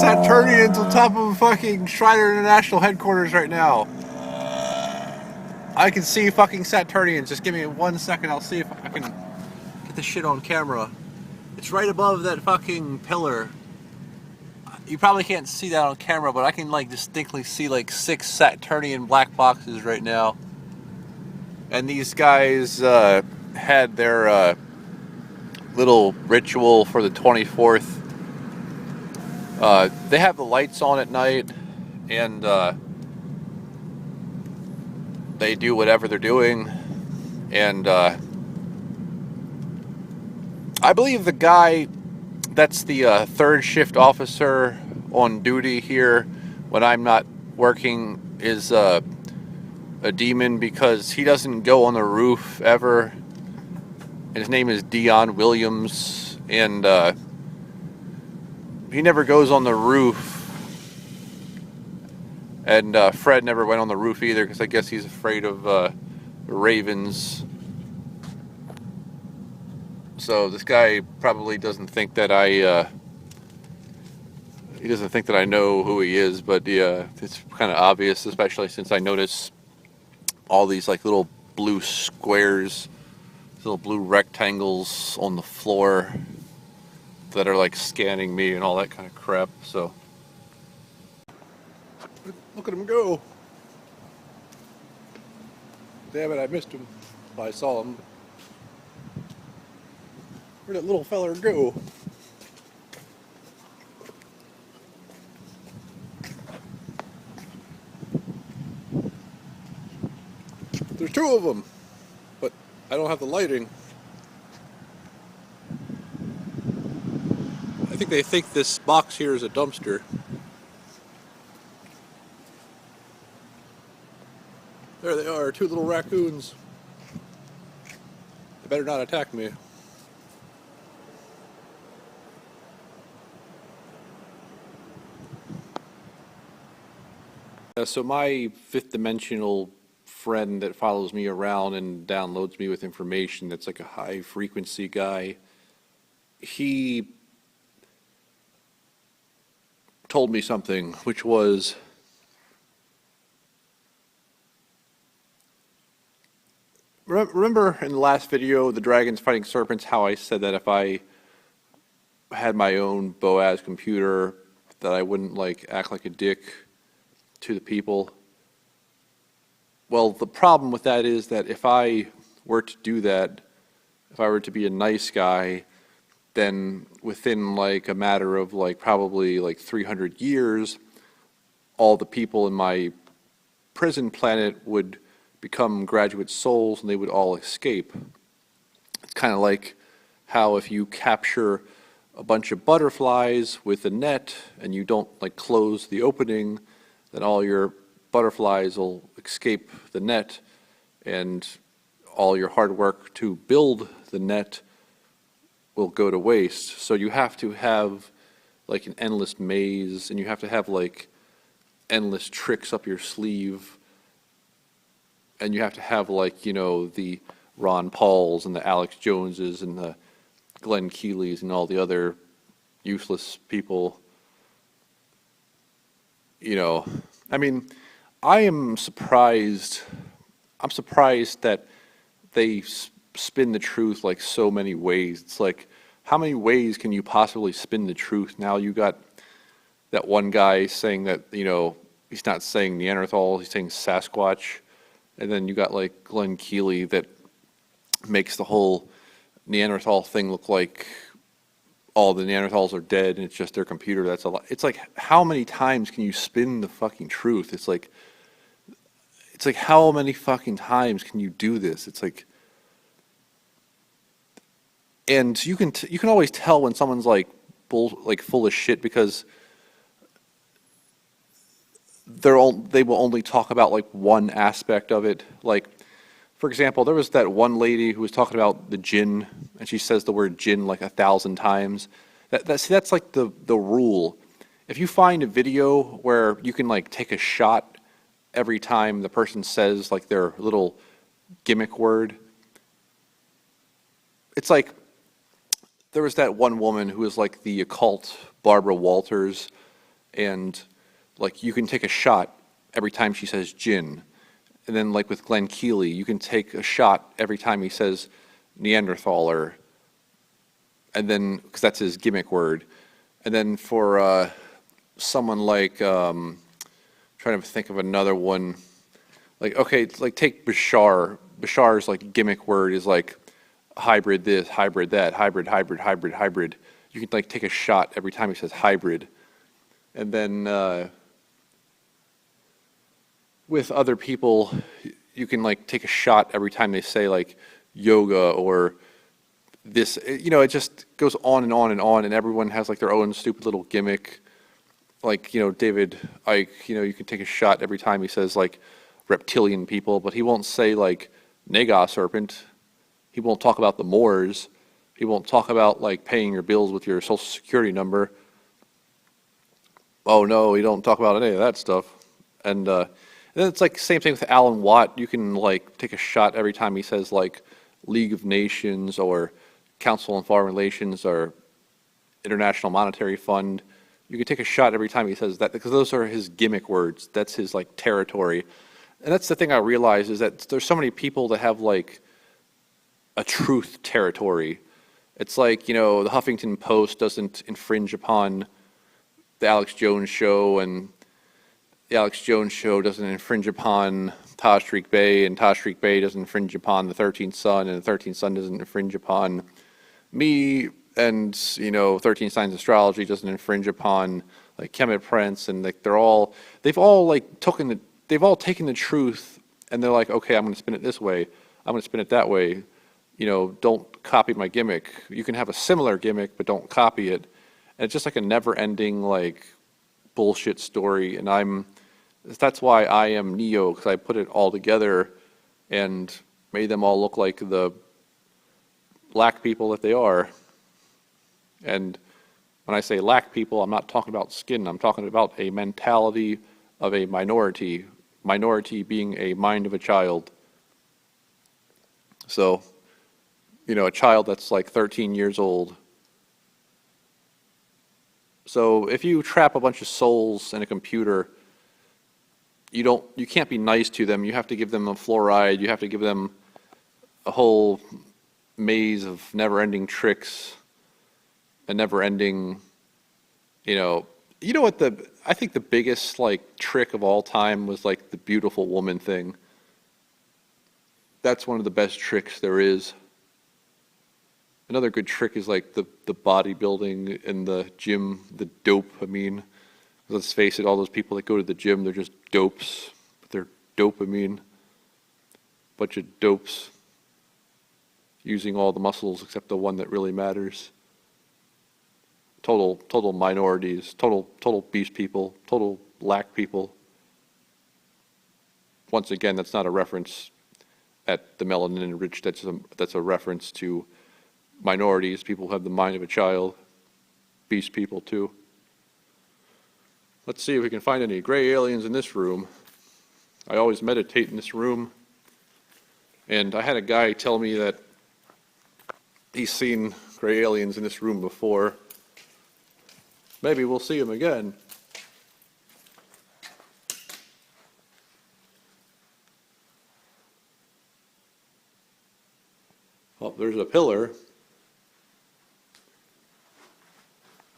Saturnians on top of fucking Schreiner International headquarters right now. I can see fucking Saturnians. Just give me 1 second. I'll see if I can get this shit on camera. It's right above that fucking pillar. You probably can't see that on camera, but I can like distinctly see like 6 Saturnian black boxes right now. And these guys had their little ritual for the 24th. They have the lights on at night, and they do whatever they're doing. And I believe the guy that's the third shift officer on duty here when I'm not working is a demon, because he doesn't go on the roof ever. And his name is Dion Williams, and he never goes on the roof. And Fred never went on the roof either, because I guess he's afraid of ravens. So this guy probably doesn't think that I know who he is, but yeah, it's kind of obvious, especially since I notice all these like little blue squares, little blue rectangles on the floor that are like scanning me and all that kind of crap. So look at him go. Damn it, I missed him. I saw him. Where'd that little feller go? There's 2 of them, but I don't have the lighting. I think they think this box here is a dumpster. There they are, 2 little raccoons. They better not attack me. So my 5th dimensional friend that follows me around and downloads me with information that's like a high frequency guy, he told me something, which was, remember in the last video, the dragons fighting serpents, how I said that if I had my own Boaz computer that I wouldn't like act like a dick to the people? Well, the problem with that is that if I were to do that, if I were to be a nice guy, then within like a matter of like probably like 300 years, all the people in my prison planet would become graduate souls and they would all escape. It's kind of like how if you capture a bunch of butterflies with a net and you don't like close the opening, then all your butterflies will escape the net, and all your hard work to build the net will go to waste. So you have to have like an endless maze, and you have to have like endless tricks up your sleeve, and you have to have like, you know, the Ron Pauls and the Alex Joneses and the Glenn Keelys and all the other useless people. You know, I mean, I'm surprised that they spin the truth like so many ways. It's like, how many ways can you possibly spin the truth? Now you got that one guy saying that, you know, he's not saying Neanderthal, he's saying Sasquatch. And then you got like Glenn Keely that makes the whole Neanderthal thing look like all the Neanderthals are dead and it's just their computer. That's a lot. It's like, how many times can you spin the fucking truth? It's like how many fucking times can you do this? It's like, and you can always tell when someone's like full of shit, because they will only talk about like one aspect of it. Like, for example, there was that one lady who was talking about the jinn, and she says the word jinn like 1,000 times. That's like the rule. If you find a video where you can like take a shot every time the person says like their little gimmick word, it's like, there was that one woman who was like the occult Barbara Walters, and like you can take a shot every time she says gin. And then like with Glenn Keely, you can take a shot every time he says Neanderthaler, and then because that's his gimmick word. And then for someone like trying to think of another one, like okay, like take Bashar. Bashar's like gimmick word is like hybrid this, hybrid that, hybrid, hybrid, hybrid, hybrid. You can like take a shot every time he says hybrid. And then with other people, you can like take a shot every time they say like yoga or this. You know, it just goes on and on and on, and everyone has like their own stupid little gimmick. Like, you know, David Icke, you know, you can take a shot every time he says like reptilian people, but he won't say like Naga serpent. He won't talk about the Moors. He won't talk about like paying your bills with your social security number. Oh no, he don't talk about any of that stuff. And then it's like same thing with Alan Watt. You can like take a shot every time he says like League of Nations or Council on Foreign Relations or International Monetary Fund. You can take a shot every time he says that because those are his gimmick words. That's his like territory. And that's the thing I realize is that there's so many people that have like a truth territory. It's like, you know, the Huffington Post doesn't infringe upon the Alex Jones show, and the Alex Jones show doesn't infringe upon Tajrik Bey, and Tajrik Bey doesn't infringe upon the 13th Son, and the 13th Son doesn't infringe upon me, and, you know, 13 Signs Astrology doesn't infringe upon like Kemet Prince, and like they've all taken the truth, and they're like, okay, I'm going to spin it this way, I'm going to spin it that way. You know, don't copy my gimmick. You can have a similar gimmick, but don't copy it. And it's just like a never-ending like bullshit story. And that's why I am Neo, because I put it all together and made them all look like the black people that they are. And when I say black people, I'm not talking about skin. I'm talking about a mentality of a minority. Minority being a mind of a child. So, you know, a child that's like 13 years old. So if you trap a bunch of souls in a computer, you can't be nice to them. You have to give them a fluoride. You have to give them a whole maze of never-ending tricks, a never-ending, you know what I think the biggest like trick of all time was like the beautiful woman thing. That's one of the best tricks there is. Another good trick is like the bodybuilding and the gym, the dope. I mean, let's face it, all those people that go to the gym, they're just dopes. They're dopamine. Bunch of dopes using all the muscles except the one that really matters. Total minorities, total beast people, total black people. Once again, that's not a reference at the melanin enriched. That's a reference to minorities, people who have the mind of a child, beast people too. Let's see if we can find any gray aliens in this room. I always meditate in this room, and I had a guy tell me that he's seen gray aliens in this room before. Maybe we'll see them again. Oh, there's a pillar.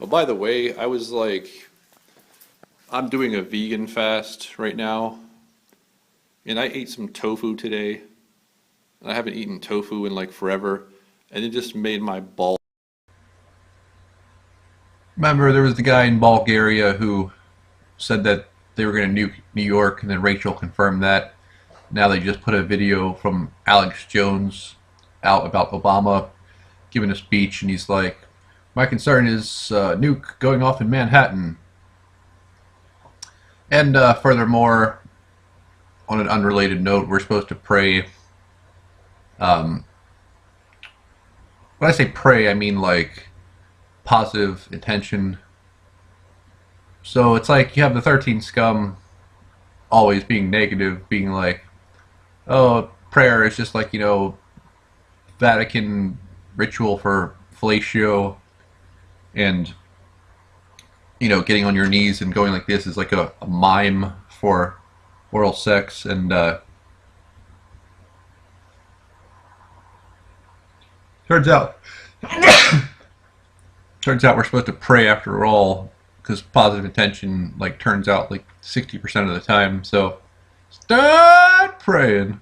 Oh, by the way, I'm doing a vegan fast right now, and I ate some tofu today, and I haven't eaten tofu in like forever, and it just made my balls. Remember, there was the guy in Bulgaria who said that they were going to nuke New York, and then Rachel confirmed that. Now they just put a video from Alex Jones out about Obama giving a speech, and he's like, my concern is nuke going off in Manhattan. And furthermore, on an unrelated note, we're supposed to pray. When I say pray, I mean like positive intention. So it's like you have the 13 scum always being negative, being like, oh, prayer is just like, Vatican ritual for fellatio, and getting on your knees and going like this is like a mime for oral sex, and turns out turns out we're supposed to pray after all, because positive intention like turns out like 60% of the time. So start praying.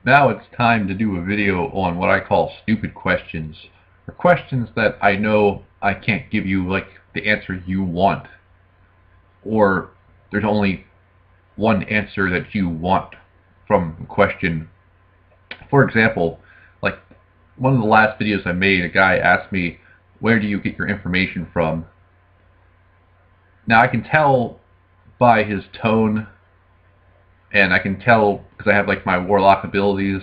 Now it's time to do a video on what I call stupid questions, or questions that I know I can't give you like the answer you want, or there's only one answer that you want from a question. For example, like one of the last videos I made, a guy asked me, where do you get your information from? Now I can tell by his tone, and I can tell because I have like my warlock abilities,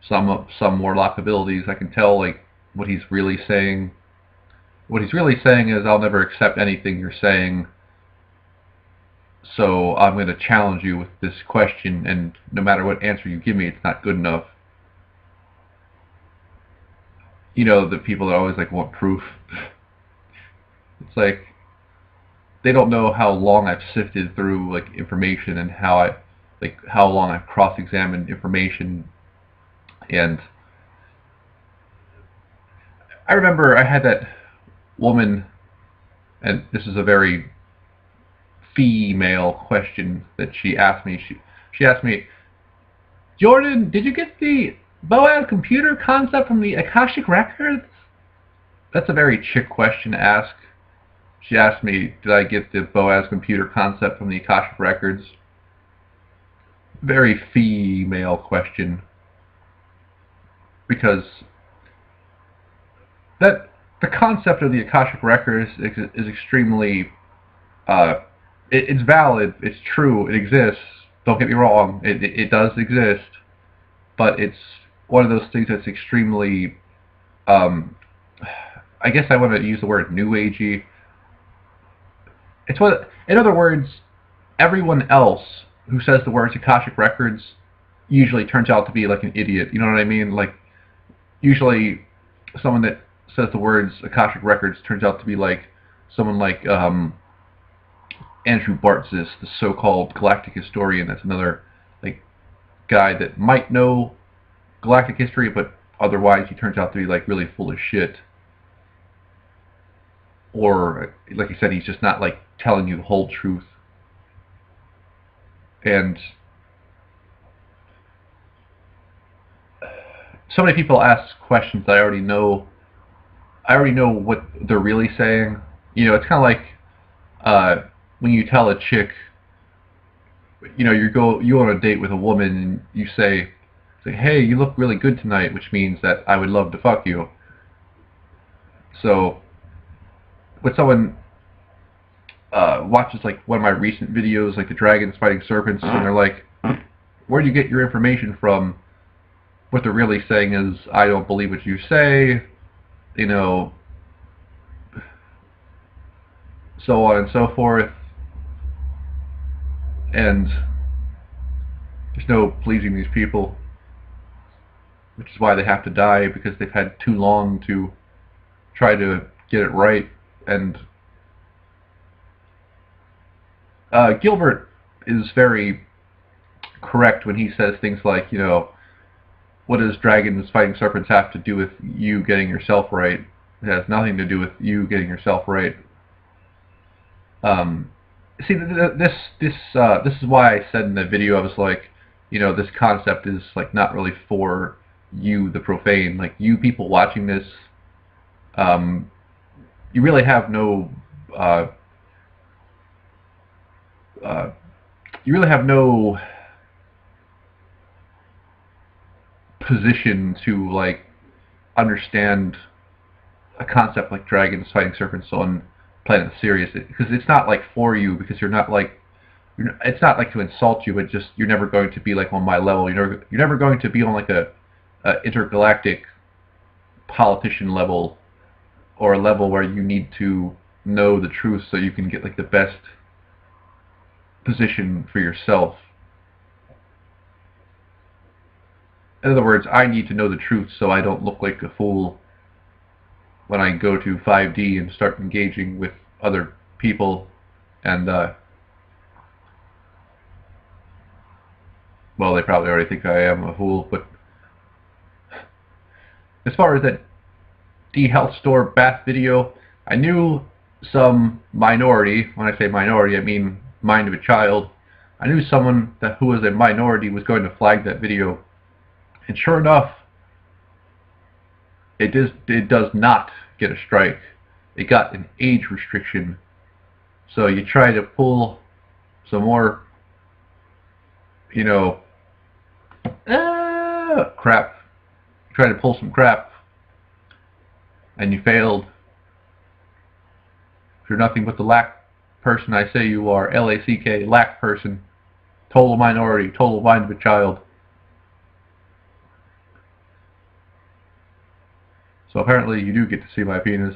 some warlock abilities, I can tell like what he's really saying. What he's really saying is, I'll never accept anything you're saying, so I'm going to challenge you with this question, and no matter what answer you give me, it's not good enough. You know, the people that always like want proof. It's like they don't know how long I've sifted through like information, and how long I've cross-examined information. And I remember I had that woman, and this is a very female question that she asked me. She asked me, Jordan, did you get the Boaz computer concept from the Akashic Records? That's a very chick question to ask. She asked me, did I get the Boaz computer concept from the Akashic Records? Very female question. Because the concept of the Akashic Records is extremely, it's valid, it's true, it exists. Don't get me wrong, it does exist, but it's one of those things that's extremely, I guess I want to use the word new agey. It's what, in other words, everyone else who says the words Akashic Records usually turns out to be like an idiot. You know what I mean? Like, usually someone that says the words Akashic Records turns out to be like someone like Andrew Bartzis, the so-called galactic historian. That's another like guy that might know galactic history, but otherwise he turns out to be like really full of shit. Or like I said, he's just not like telling you the whole truth. And so many people ask questions that I already know what they're really saying. You know, it's kind of like when you tell a chick, you know, you go on a date with a woman and you say, hey, you look really good tonight, which means that I would love to fuck you. So when someone watches like one of my recent videos, like the dragons fighting serpents, and they're like, where do you get your information from? What they're really saying is, I don't believe what you say, you know, so on and so forth. And there's no pleasing these people, which is why they have to die, because they've had too long to try to get it right. And Gilbert is very correct when he says things like, you know, what does dragons fighting serpents have to do with you getting yourself right? It has nothing to do with you getting yourself right. See, this is why I said in the video, I was like, you know, this concept is like not really for you, the profane. Like, you people watching this, you really have no position to like understand a concept like dragons fighting serpents on planet Sirius, because it's not like for you, because you're not like, it's not like to insult you, but just you're never going to be like on my level. You're never going to be on like a intergalactic politician level, or a level where you need to know the truth so you can get like the best position for yourself. In other words, I need to know the truth so I don't look like a fool. when I go to 5D and start engaging with other people, and well, they probably already think I am a fool, but as far as that D-Health Store bath video, I knew some minority, when I say minority I mean mind of a child, I knew someone who was a minority was going to flag that video, and sure enough, it does not get a strike. It got an age restriction. So you try to pull some more, you know, crap. You try to pull some crap, and you failed. If you're nothing but the lack person I say you are, L-A-C-K, lack person, total minority, total mind of a child. So apparently you do get to see my penis.